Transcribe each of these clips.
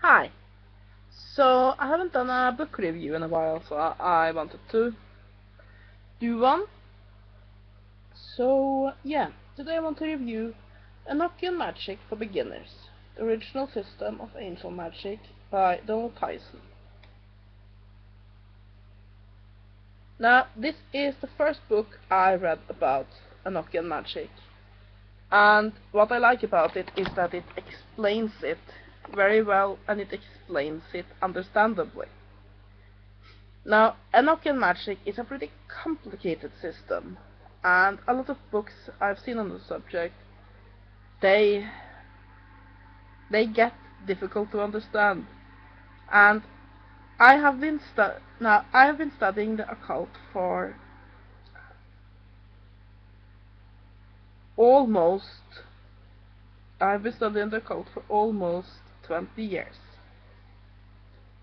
Hi. So I haven't done a book review in a while, so I wanted to do one. So yeah, today I want to review Enochian Magic for Beginners, the original system of angel magic by Donald Tyson. Now, this is the first book I read about Enochian Magic, and what I like about it is that it explains it very well and it explains it understandably. Now, Enochian Magic is a pretty complicated system, and a lot of books I've seen on the subject, they get difficult to understand. And I have been studying the occult for almost I've been studying the occult for almost 20 years.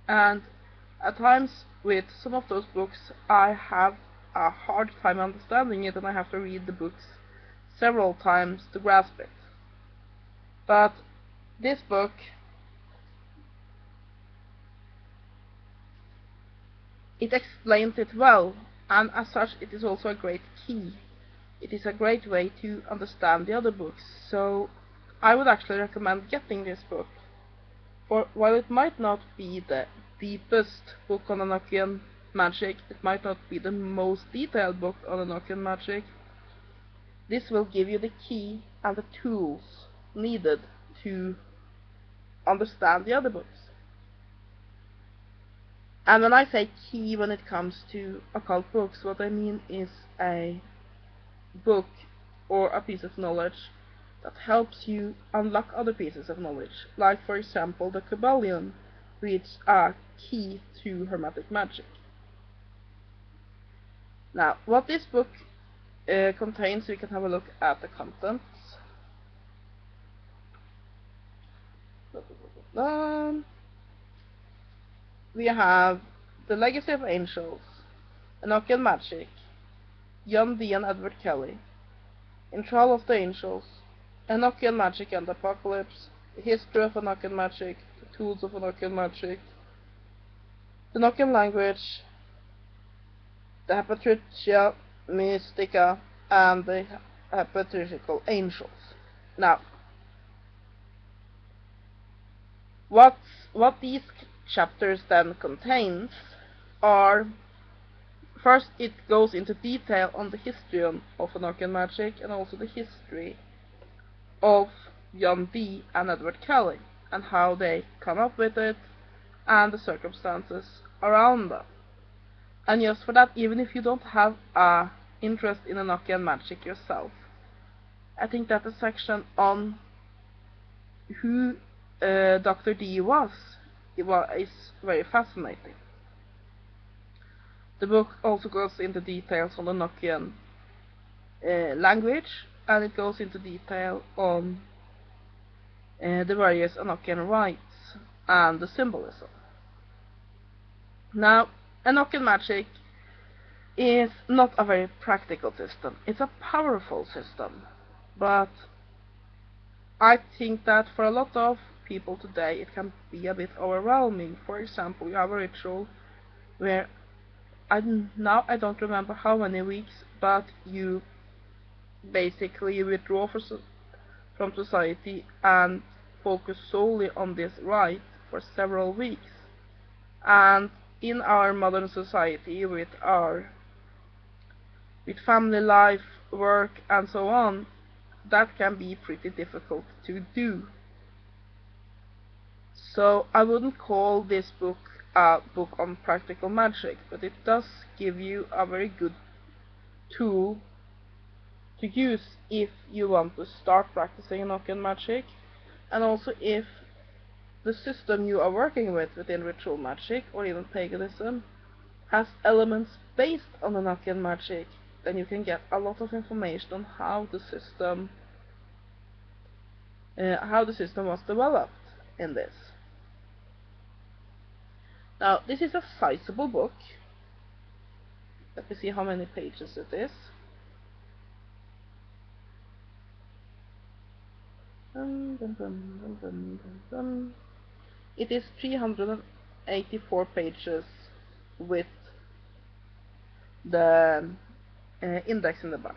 And at times with some of those books I have a hard time understanding it, and I have to read the books several times to grasp it. But this book, it explains it well, and as such it is also a great key. It is a great way to understand the other books, so I would actually recommend getting this book. For while it might not be the deepest book on Enochian magic, it might not be the most detailed book on Enochian magic, this will give you the key and the tools needed to understand the other books. And when I say key when it comes to occult books, what I mean is a book or a piece of knowledge that helps you unlock other pieces of knowledge, like for example the Kabbalion, which is a key to Hermetic magic. Now, what this book contains, we can have a look at the contents. We have The Legacy of Angels, Enochian Magic, John Dee and Edward Kelly, In Trial of the Angels, Enochian Magic and Apocalypse, The History of Enochian Magic, The Tools of Enochian Magic, The Enochian Language, The Hepatricia Mystica, and The Hepatricical Angels. Now, what these chapters then contains are, first it goes into detail on the history of Enochian Magic and also the history of John Dee and Edward Kelly and how they come up with it and the circumstances around them. And just for that, even if you don't have a interest in Enochian Magic yourself, I think that the section on who Dr. Dee is very fascinating. The book also goes into details on the Enochian language, and it goes into detail on the various Enochian rites and the symbolism. Now, Enochian Magic is not a very practical system. It's a powerful system, but I think that for a lot of people today it can be a bit overwhelming. For example, you have a ritual where I don't remember how many weeks, but you basically withdraw from society and focus solely on this rite for several weeks. And in our modern society, with family life, work, and so on, that can be pretty difficult to do. So I wouldn't call this book a book on practical magic, but it does give you a very good tool to use if you want to start practicing Enochian magic, and also if the system you are working with within ritual magic or even paganism has elements based on Enochian magic, then you can get a lot of information on how the system was developed in this. Now, this is a sizable book. Let me see how many pages it is. It is 384 pages with the index in the back.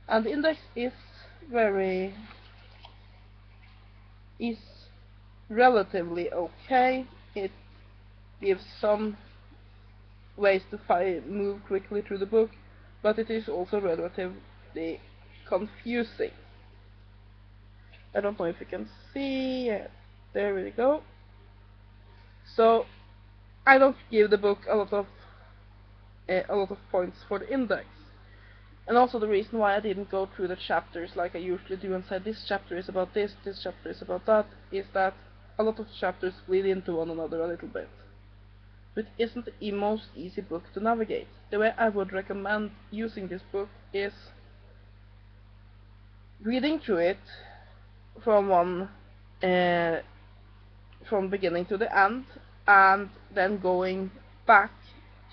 And the index is relatively okay. It gives some ways to move quickly through the book, but it is also relatively confusing. I don't know if you can see. There we go. So I don't give the book a lot of points for the index. And also the reason why I didn't go through the chapters like I usually do and say this chapter is about this chapter is about that, is that a lot of chapters bleed into one another a little bit. But it isn't the most easy book to navigate. The way I would recommend using this book is reading through it from beginning to the end, and then going back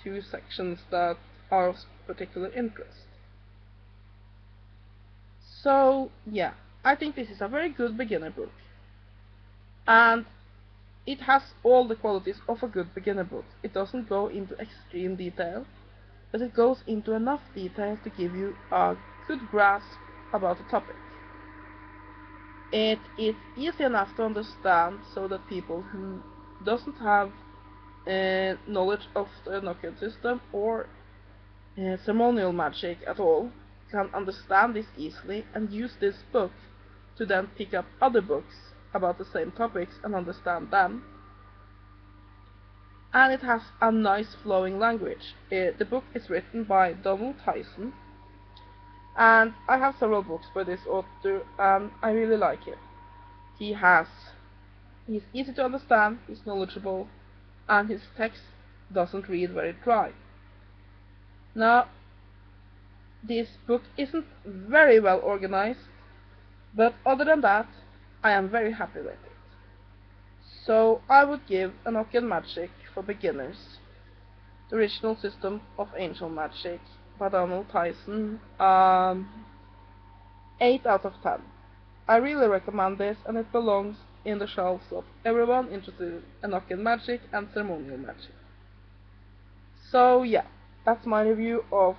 to sections that are of particular interest. So yeah, I think this is a very good beginner book, and it has all the qualities of a good beginner book. It doesn't go into extreme detail, but it goes into enough detail to give you a good grasp about the topic. It is easy enough to understand so that people who doesn't have knowledge of the Enochian system or ceremonial magic at all can understand this easily and use this book to then pick up other books about the same topics and understand them. And it has a nice flowing language. The book is written by Donald Tyson, and I have several books by this author and I really like him. He's easy to understand, he's knowledgeable, and his text doesn't read very dry. Now, this book isn't very well organized, but other than that, I am very happy with it. So I would give Enochian Magic for Beginners, the original system of Angel Magic by Donald Tyson, 8 out of 10. I really recommend this, and it belongs in the shelves of everyone interested in Enochian Magic and ceremonial magic. So yeah, that's my review of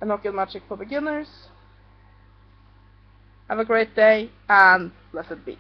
Enochian Magic for Beginners. Have a great day, and blessed be.